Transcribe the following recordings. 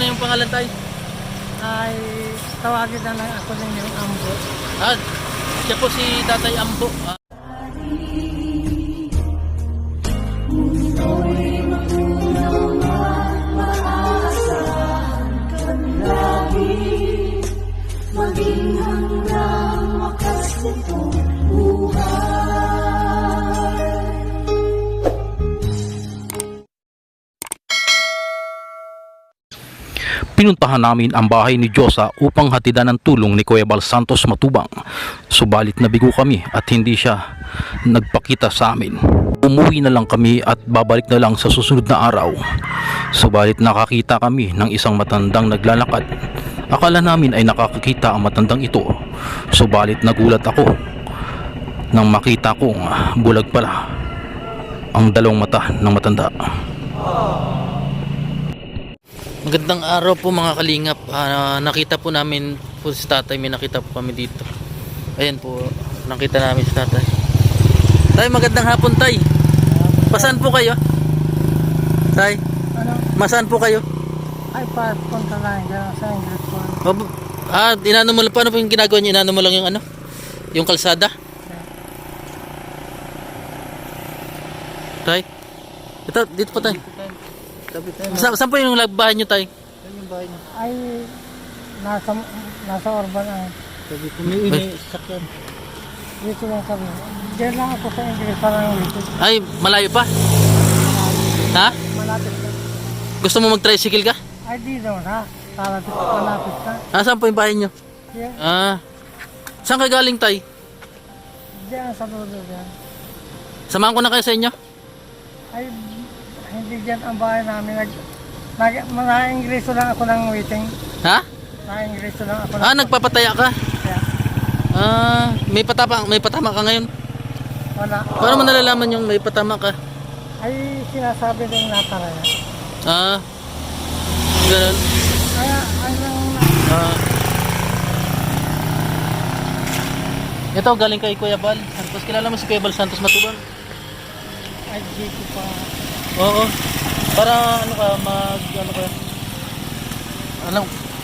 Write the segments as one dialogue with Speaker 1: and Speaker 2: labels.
Speaker 1: na yung pangalan tayo?
Speaker 2: Ay, tawagin na lang ako ng yung Ambo.
Speaker 1: Ah, siya po si Tatay Ambo.
Speaker 3: Maging hanggang wakas nitong buhay.
Speaker 4: Pinuntahan namin ang bahay ni Josa upang hatidan ng tulong ni Kuya Bal Santos Matubang. Subalit nabigo kami at hindi siya nagpakita sa amin. Umuwi na lang kami at babalik na lang sa susunod na araw. Subalit nakakita kami ng isang matandang naglalakad. Akala namin ay nakakakita ang matandang ito. Subalit nagulat ako nang makita kong bulag pala ang dalawang mata ng matanda.
Speaker 1: Magandang araw po mga kalingap. Nakita po namin po si tatay. May nakita po kami dito. Ayan po, nakita namin si tatay. Tay, magandang hapon tay. Pasaan po kayo? Tay,
Speaker 2: Ano?
Speaker 1: masaan po kayo?
Speaker 2: Ay, punta lang dyan sa English po.
Speaker 1: Inano mo lang, paano po yung ginagawa niyo? Inano mo lang yung ano? Yung kalsada? Tay? Ito, dito po tay. Saan po yung bahay niyo tay?
Speaker 2: Ay, nasa urban ang
Speaker 1: sakyan.
Speaker 2: dito lang kami. Diyan lang ako sa English parang dito.
Speaker 1: Ay, malayo pa? Ha?
Speaker 2: Malapit na.
Speaker 1: Gusto mo mag-tricycle ka?
Speaker 2: Ay, dito na. Malapit na.
Speaker 1: Saan po yung bahay niyo?
Speaker 2: Diyan,
Speaker 1: Saan ka galing tay?
Speaker 2: diyan sa dulo dyan.
Speaker 1: Samahan ko na kayo sa inyo?
Speaker 2: Ay, hindi dyan ang bahay namin. Na-Ingleso lang ako ng waiting.
Speaker 1: Ha?
Speaker 2: Na-Ingleso lang ako
Speaker 1: Nagpapataya ka?
Speaker 2: Kaya,
Speaker 1: May patama ka ngayon?
Speaker 2: wala.
Speaker 1: Paano mo nalalaman yung may patama ka?
Speaker 2: Ay, sinasabi din nataraya.
Speaker 1: Ganun.
Speaker 2: Kaya, ang
Speaker 1: Ito, galing kay Kuya Bal Santos. Kilala mo si Kuya Bal Santos Matubang?
Speaker 2: ay dito pa.
Speaker 1: Oo. Para ano ka,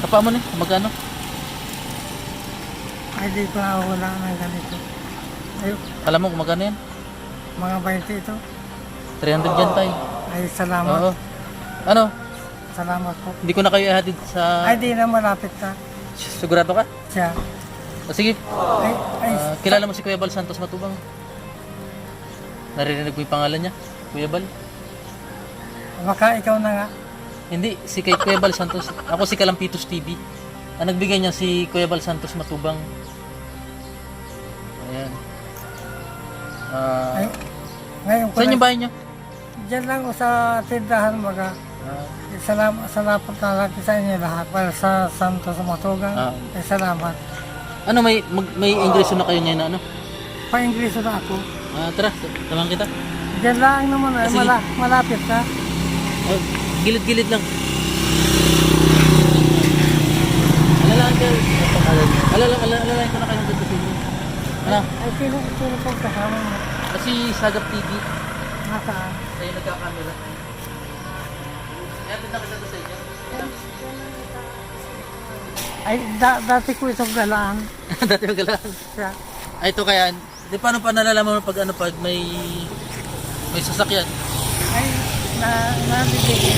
Speaker 1: kapa mo ni, magano?
Speaker 2: Ay, dito na wala ng ganito. Ay,
Speaker 1: Alam mo kung magano yan?
Speaker 2: mga 20 ito.
Speaker 1: 300 dyan tayo.
Speaker 2: Ay, salamat.
Speaker 1: Oo. Ano?
Speaker 2: Salamat po.
Speaker 1: Hindi ko na kayo ihatid sa...
Speaker 2: Ay, di na malapit na.
Speaker 1: Sigurado ka?
Speaker 2: Siya.
Speaker 1: Sige.
Speaker 2: Ay,
Speaker 1: Kilala mo si Kuya Bal Santos Matubang? Naririnig mo yung pangalan niya? Kuya Bal?
Speaker 2: baka ikaw na nga.
Speaker 1: Hindi, si kay Kuya Bal Santos. Ako si Kalampitos TV. Ang nagbigay niya si Kuya Bal Santos Matubang. Ayan.
Speaker 2: Ay, ngayon ko
Speaker 1: Saan yung bahay niyo?
Speaker 2: Diyan lang ako sa tindahan mga. Salamat na lang sa inyo lahat. Para sa Santos Matugang. Ay, salamat.
Speaker 1: Ano, may Ingreso na kayo ngayon na ano?
Speaker 2: Pa-Ingleso na ako.
Speaker 1: Tara, samahan kita.
Speaker 2: Diyan lang naman. Ay,
Speaker 1: Sige.
Speaker 2: malapit na.
Speaker 1: Gilid-gilid lang. Alalaan kayo. Alalain ko na kayo ng dito. Ano?
Speaker 2: Ay, sino po kasama mo?
Speaker 1: Kasi Sagap TV.
Speaker 2: Nasaan?
Speaker 1: Tayo nagkakamera. Kaya na kita sa inyo.
Speaker 2: Ay, dati ko itong galaan.
Speaker 1: Dati magalaan.
Speaker 2: Siya.
Speaker 1: Ay, ito kaya. Di paano pa nalalaman mo pag may sasakyan?
Speaker 2: Ay, nabibigay.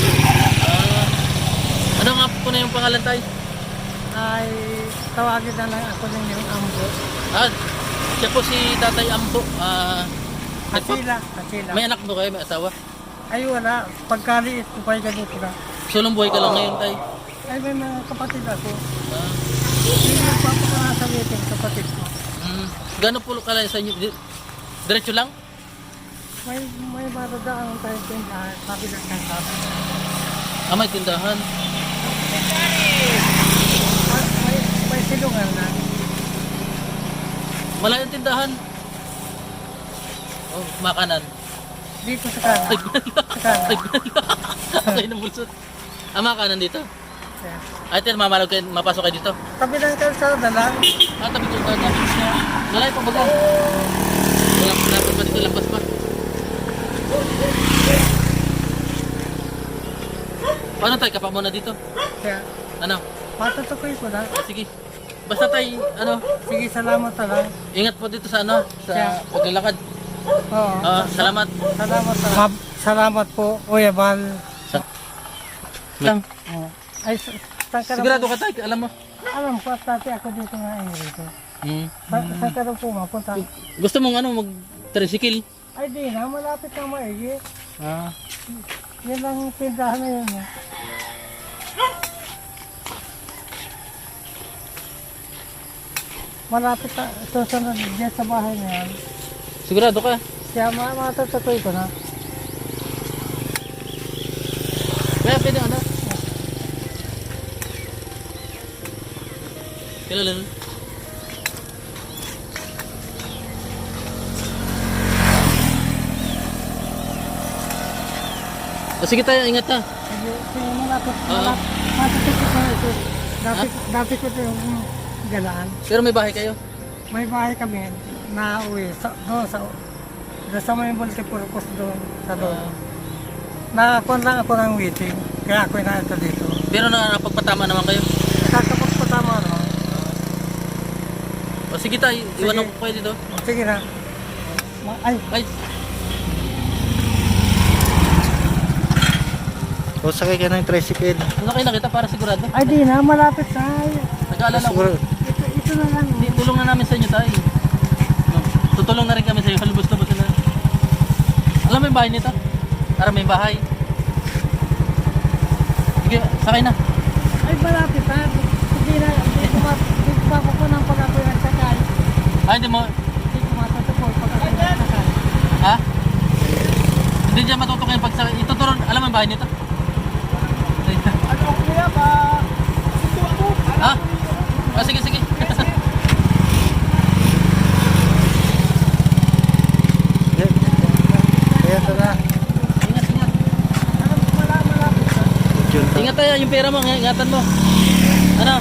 Speaker 1: Ano nga po na yung pangalan tayo?
Speaker 2: Ay, tawagin na lang ako ng yung Ambo.
Speaker 1: Siya po si Tatay Ambo.
Speaker 2: Kasila.
Speaker 1: May anak mo kayo? May asawa?
Speaker 2: Ay, wala. Pagkaliit ko pa yung ganito na.
Speaker 1: Sulong buhay ka lang ngayon tayo.
Speaker 2: Ay, may mga kapatid ako. Hindi nagpapakala sa meeting, kapatid ko.
Speaker 1: Gano'n po kalayo sa inyo? Diretso lang?
Speaker 2: May maradaan tayo tindahan. Sabi lang ng sabi.
Speaker 1: May tindahan.
Speaker 2: May silungan na.
Speaker 1: Malayong tindahan. Makanan.
Speaker 2: Dito sa kanan. Sa kanan.
Speaker 1: Okay na bulsot. Makanan dito.
Speaker 2: Yeah.
Speaker 1: Ay, mamalog kayo, mapasok kayo dito.
Speaker 2: Tabi ng kalsada lang.
Speaker 1: Tabi ko ka na. Malayo pa baga. Lampas pa dito, lampas pa. Paano tayo? Kapa muna dito.
Speaker 2: Kaya,
Speaker 1: Ano?
Speaker 2: matutukoy ko na.
Speaker 1: Sige. Basta tayo, ano,
Speaker 2: Sige, salamat na lang.
Speaker 1: ingat po dito sa ano, sa paglalakad.
Speaker 2: Oo.
Speaker 1: Salamat.
Speaker 2: Salamat na lang. Salamat po, Kuya Bal.
Speaker 1: Lang.
Speaker 2: Oo. Ay, saan ka
Speaker 1: Sigurado ka tayo, alam mo.
Speaker 2: Alam ko, dati ako dito nga rito.
Speaker 1: Hmm.
Speaker 2: Saan ka daw po mapunta?
Speaker 1: Gusto mong ano, mag-tricycle?
Speaker 2: Ay, di na. Malapit na maigi.
Speaker 1: Ah.
Speaker 2: Yan lang yung tindahan na yun. Malapit na. Susunod dyan sa bahay na yan.
Speaker 1: Sigurado ka?
Speaker 2: Kaya matutukoy ko na.
Speaker 1: Kaya pwede ano? Kilala nun? Sige tayo, ingat ha.
Speaker 2: Sige, malapit.
Speaker 1: Oo.
Speaker 2: Matutukoy ko na ito. Dati ko ito yung galaan.
Speaker 1: Pero may bahay kayo?
Speaker 2: May bahay kami na uwi. Doon sa may multipurpose doon. Sa doon. Nakakuha lang ako ng waiting. Kaya ako na ito dito.
Speaker 1: Pero nakapagpatama naman kayo?
Speaker 2: Nakakapag pa tama no?
Speaker 1: O sige tayo, iwan
Speaker 2: Sige.
Speaker 1: ko kayo dito.
Speaker 2: Sige na. Ay,
Speaker 1: Ay,
Speaker 5: O sakay ka ng tricycle.
Speaker 1: ano kayo nakita para sigurado?
Speaker 2: ay di na, malapit na.
Speaker 1: Nag-aalala ko.
Speaker 5: Siguro.
Speaker 2: Ito na lang.
Speaker 1: Hindi, tulong na namin sa inyo tayo. No, tutulong na rin kami sa iyo. Halubos-lubos na. Alam mo yung bahay nito? Para may bahay. Sige, sakay na.
Speaker 2: Ay, malapit na. Hindi na. Hindi ko po ng pag ako nagsakay.
Speaker 1: Ah, hindi mo.
Speaker 2: Hindi ko matutukoy pag ako nagsakay.
Speaker 1: Ha? Hindi dyan matutok yung pagsakay. Ituturo, alam mo yung bahay nito?
Speaker 2: Ano kuya ba?
Speaker 1: Ha? Ah, sige, sige.
Speaker 5: Kaya ito na.
Speaker 1: Ingat, ingat.
Speaker 2: Malapit na.
Speaker 1: Ingat tayo, yung pera mo, ingatan mo. Ano?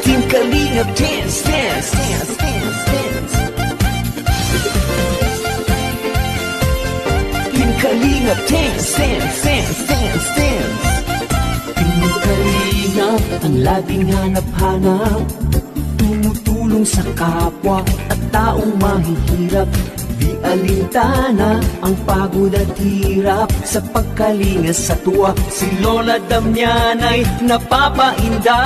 Speaker 6: Team Kalingap dance, dance, dance, dance, dance. Team Kalingap dance, dance, dance, dance, dance. Team Kalingap ang laging hanap-hanap, tumutulong sa kapwa at taong mahihirap. Di alintana ang pagod at hirap sa pagkalinga sa tuwa. Si Lola Damian ay napapainda.